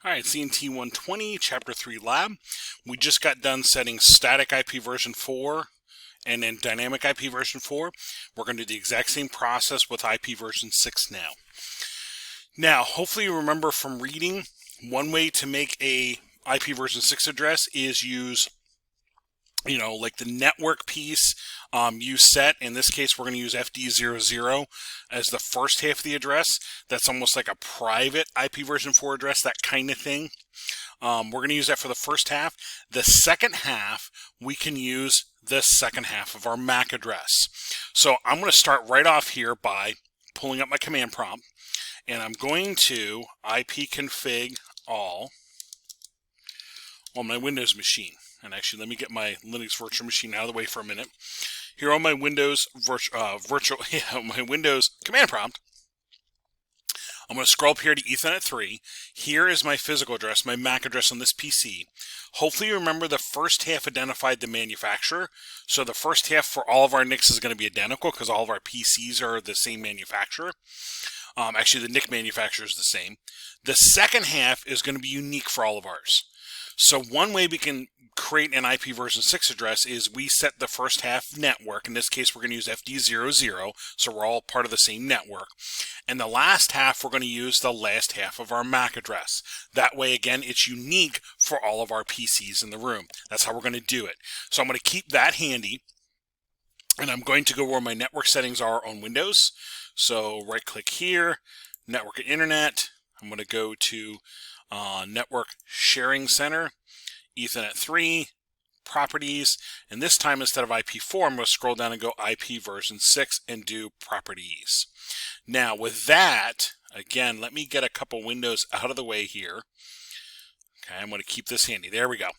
Alright, CNT120, Chapter 3 Lab. We just got done setting static IP version 4 and then dynamic IP version 4. We're going to do the exact same process with IP version 6 now. Now, hopefully you remember from reading, one way to make a IP version 6 address is use, like the network piece, use set. In this case, we're going to use FD00 as the first half of the address. That's almost like a private IP version 4 address, that kind of thing. We're going to use that for the first half. The second half, we can use the second half of our MAC address. So I'm going to start right off here by pulling up my command prompt, and I'm going to ipconfig all on my Windows machine. And actually, let me get my Linux virtual machine out of the way for a minute. Here on my Windows my Windows command prompt, I'm going to scroll up here to Ethernet 3. Here is my physical address, my MAC address on this PC. Hopefully you remember the first half identified the manufacturer. So the first half for all of our NICs is going to be identical because all of our PCs are the same manufacturer. Actually, the NIC manufacturer is the same. The second half is going to be unique for all of ours. So one way we can create an IP version 6 address is we set the first half network. In this case, we're going to use FD00, so we're all part of the same network. And the last half, we're going to use the last half of our MAC address. That way, again, it's unique for all of our PCs in the room. That's how we're going to do it. So I'm going to keep that handy, and I'm going to go where my network settings are on Windows. So right-click here, Network and Internet. I'm going to go to Network Sharing Center, Ethernet 3, Properties, and this time instead of IP4, I'm going to scroll down and go IP version 6 and do Properties. Now with that, again, let me get a couple windows out of the way here. Okay, I'm going to keep this handy. There we go.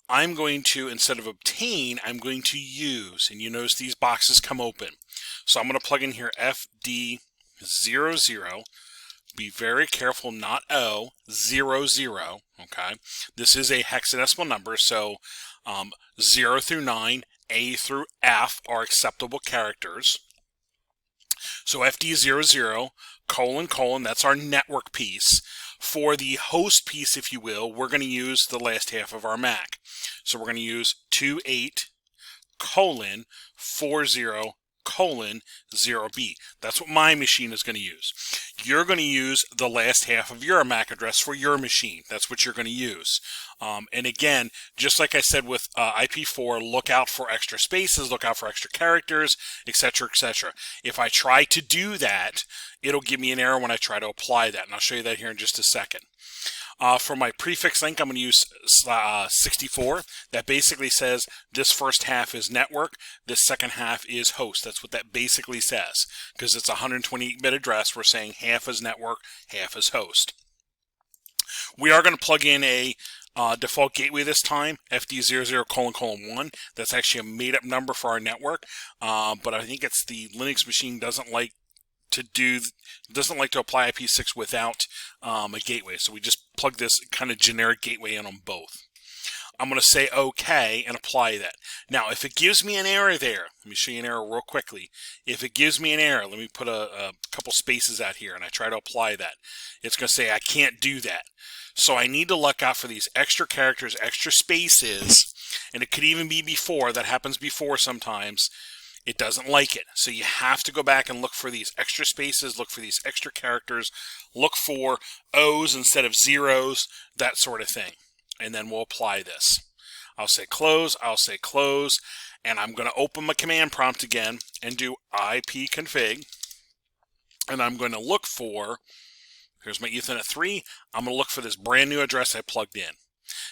I'm going to, instead of obtain, I'm going to use, and you notice these boxes come open. So I'm going to plug in here FD00. Be very careful, not O, 00, okay? This is a hexadecimal number, so 0 through 9, A through F are acceptable characters. So FD00, colon, that's our network piece. For the host piece, if you will, we're going to use the last half of our MAC. So we're going to use 28, 40, 0B. That's what my machine is going to use. You're going to use the last half of your MAC address for your machine. That's what you're going to use. And again, just like I said with IP4, look out for extra spaces, look out for extra characters, etc., etc. If I try to do that, it'll give me an error when I try to apply that, and I'll show you that here in just a second. For my prefix link, I'm going to use 64. That basically says this first half is network, this second half is host. That's what that basically says. Because it's a 128-bit address, we're saying half is network, half is host. We are going to plug in a default gateway this time, FD00::1. That's actually a made-up number for our network, but I think it's the Linux machine doesn't like to apply IP6 without a gateway. So we just plug this kind of generic gateway in on both. I'm going to say OK and apply that. Now, if it gives me an error there, let me show you an error real quickly. If it gives me an error, let me put a couple spaces out here and I try to apply that. It's going to say I can't do that. So I need to look out for these extra characters, extra spaces, and it could even be before. That happens before sometimes. It doesn't like it. So you have to go back and look for these extra spaces, look for these extra characters, look for O's instead of zeros, that sort of thing. And then we'll apply this. I'll say close, and I'm going to open my command prompt again and do ipconfig. And I'm going to look for, here's my Ethernet 3, I'm going to look for this brand new address I plugged in.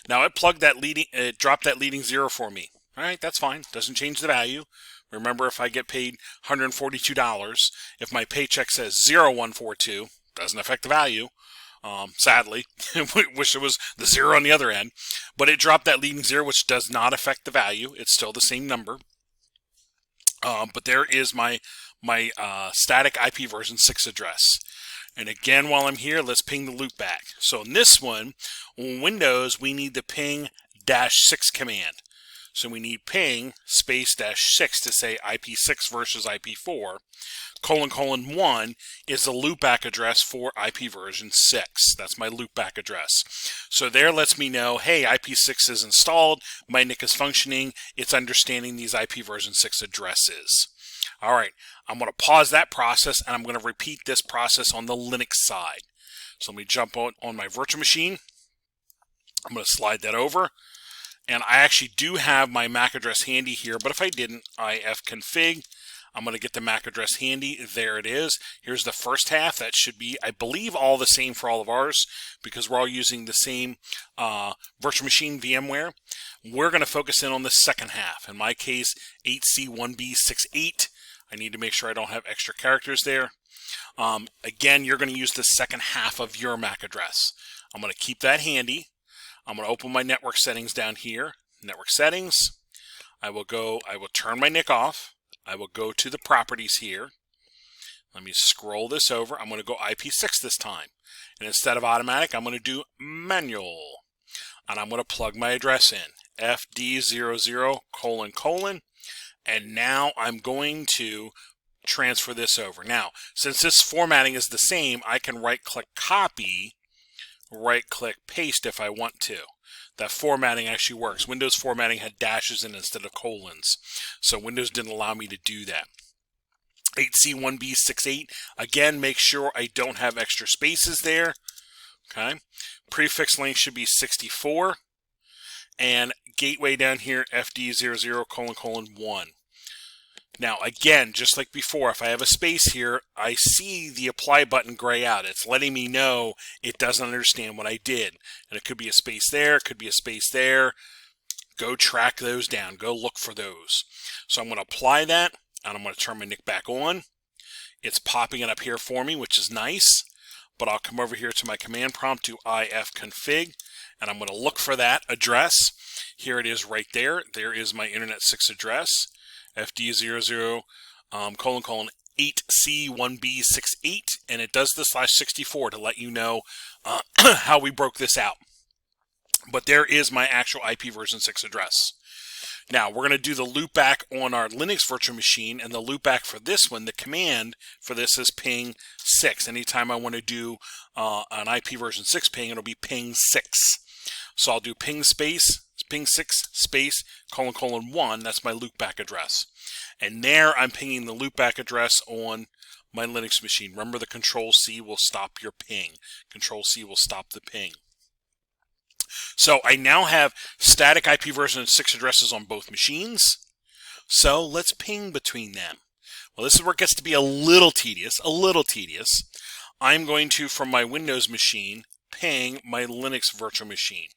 Now it dropped that leading 0 for me. All right, that's fine. Doesn't change the value. Remember, if I get paid $142, if my paycheck says 0142, doesn't affect the value. Sadly, wish it was the 0 on the other end, but it dropped that leading 0, which does not affect the value. It's still the same number. But there is my static IP version 6 address. And again, while I'm here, let's ping the loop back. So in this one, on Windows, we need the ping-6 command. So we need ping space -6 to say IP6 versus IP4. ::1 is the loopback address for IP version 6. That's my loopback address. So there lets me know, hey, IP6 is installed, my NIC is functioning, it's understanding these IP version 6 addresses. All right, I'm going to pause that process and I'm going to repeat this process on the Linux side. So let me jump on my virtual machine. I'm going to slide that over. And I actually do have my MAC address handy here, but if I didn't, ifconfig, I'm going to get the MAC address handy. There it is. Here's the first half. That should be, I believe, all the same for all of ours because we're all using the same virtual machine VMware. We're going to focus in on the second half. In my case, 8C1B68. I need to make sure I don't have extra characters there. Again, you're going to use the second half of your MAC address. I'm going to keep that handy. I'm going to open my network settings down here. Network settings. I will turn my NIC off. I will go to the properties here. Let me scroll this over. I'm going to go IP6 this time. And instead of automatic, I'm going to do manual. And I'm going to plug my address in. FD00::. And now I'm going to transfer this over. Now, since this formatting is the same, I can right-click copy, right-click paste if I want to. That formatting actually works. Windows formatting had dashes in instead of colons. So Windows didn't allow me to do that. 8C1B68. Again, make sure I don't have extra spaces there. Okay. Prefix length should be 64. And gateway down here, FD00::1. Now, again, just like before, if I have a space here, I see the apply button gray out. It's letting me know it doesn't understand what I did. And it could be a space there, it could be a space there. Go track those down. Go look for those. So I'm going to apply that, and I'm going to turn my NIC back on. It's popping it up here for me, which is nice. But I'll come over here to my command prompt, to ifconfig, and I'm going to look for that address. Here it is right there. There is my Internet 6 address. FD00::8C1B68, and it does the /64 to let you know how we broke this out. But there is my actual IP version 6 address. Now we're going to do the loopback on our Linux virtual machine, and the loopback for this one, the command for this is ping 6. Anytime I want to do an IP version 6 ping, it'll be ping 6. So I'll do ping 6 space : 1. That's my loopback address. And there I'm pinging the loopback address on my Linux machine. Remember, the Control-C will stop your ping. Control-C will stop the ping. So I now have static IP version 6 addresses on both machines. So let's ping between them. Well, this is where it gets to be a little tedious. I'm going to, from my Windows machine, ping my Linux virtual machine.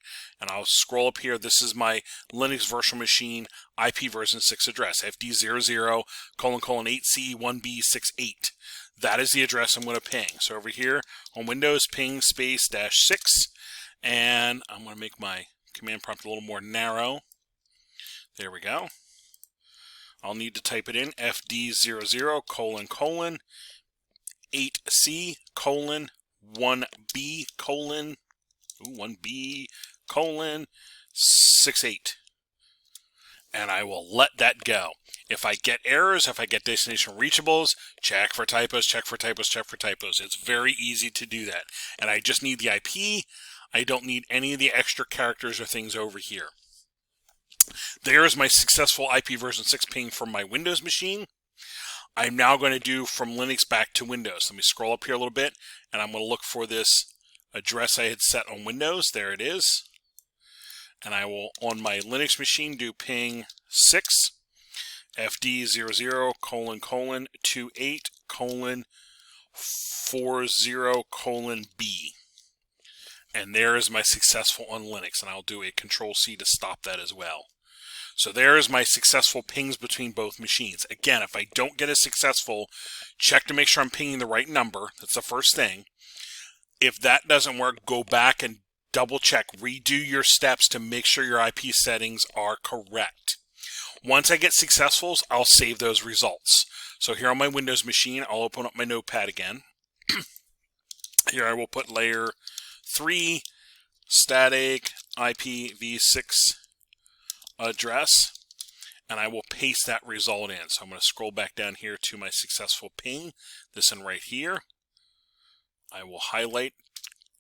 And I'll scroll up here. This is my Linux virtual machine IP version 6 address, FD00::8C1B68. That is the address I'm going to ping. So over here on Windows, ping space -6. And I'm going to make my command prompt a little more narrow. There we go. I'll need to type it in, FD00:8C:1B:1B:68. And I will let that go. If I get errors, if I get destination reachables, check for typos, check for typos, check for typos. It's very easy to do that. And I just need the IP. I don't need any of the extra characters or things over here. There is my successful IP version 6 ping from my Windows machine. I'm now going to do from Linux back to Windows. Let me scroll up here a little bit, and I'm going to look for this address I had set on Windows. There it is. And I will, on my Linux machine, do ping 6, FD00:28:40:B. And there is my successful on Linux, and I'll do a Control-C to stop that as well. So there is my successful pings between both machines. Again, if I don't get a successful, check to make sure I'm pinging the right number. That's the first thing. If that doesn't work, go back and double check, redo your steps to make sure your IP settings are correct. Once I get successfuls, I'll save those results. So here on my Windows machine, I'll open up my notepad again. Here I will put layer 3 static IPv6 address, and I will paste that result in. So I'm going to scroll back down here to my successful ping, this one right here. I will highlight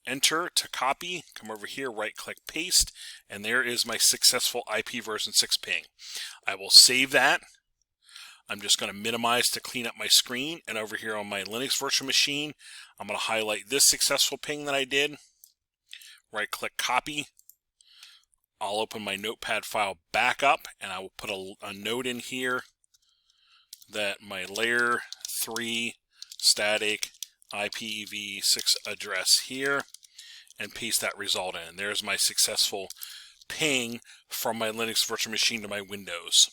enter to copy, come over here, right click, paste, and there is my successful IP version 6 ping. I will save that. I'm just going to minimize to clean up my screen, and over here on my Linux virtual machine, I'm going to highlight this successful ping that I did. Right click, copy. I'll open my notepad file back up, and I will put a note in here that my layer 3 static IPv6 address here, and paste that result in. There's my successful ping from my Linux virtual machine to my Windows.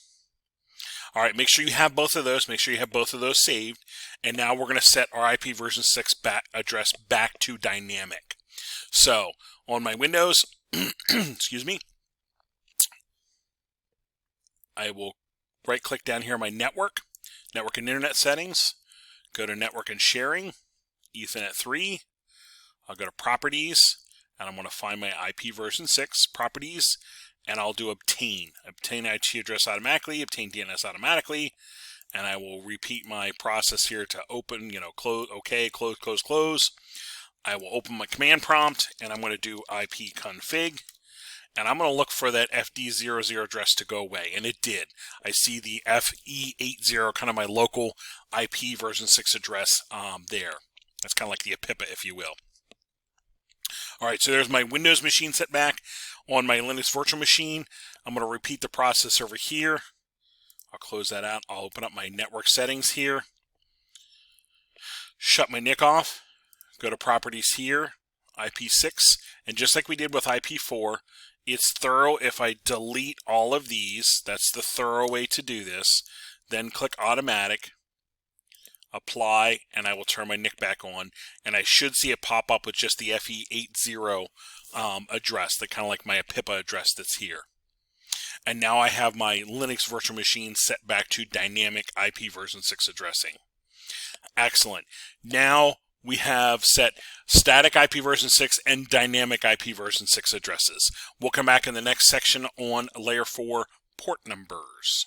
All right, make sure you have both of those. Make sure you have both of those saved. And now we're going to set our IP version 6 address back to dynamic. So on my Windows, excuse me, I will right click down here on my network and internet settings, go to network and sharing, Ethernet 3. I'll go to properties, and I'm going to find my IP version 6 properties, and I'll do obtain IP address automatically, obtain DNS automatically, and I will repeat my process here to open, close, okay, close. I will open my command prompt, and I'm going to do ipconfig, and I'm going to look for that FD00 address to go away, and it did. I see the FE80, kind of my local IP version 6 address there. That's kind of like the APIPA, if you will. All right, so there's my Windows machine set back. On my Linux virtual machine, I'm going to repeat the process over here. I'll close that out. I'll open up my network settings here. Shut my NIC off. Go to properties here, IP6. And just like we did with IP4, it's thorough if I delete all of these. That's the thorough way to do this. Then click automatic, apply, and I will turn my NIC back on. And I should see it pop up with just the FE80 address, that kind of like my APIPA address that's here. And now I have my Linux virtual machine set back to dynamic IP version 6 addressing. Excellent. Now we have set static IP version 6 and dynamic IP version 6 addresses. We'll come back in the next section on layer 4 port numbers.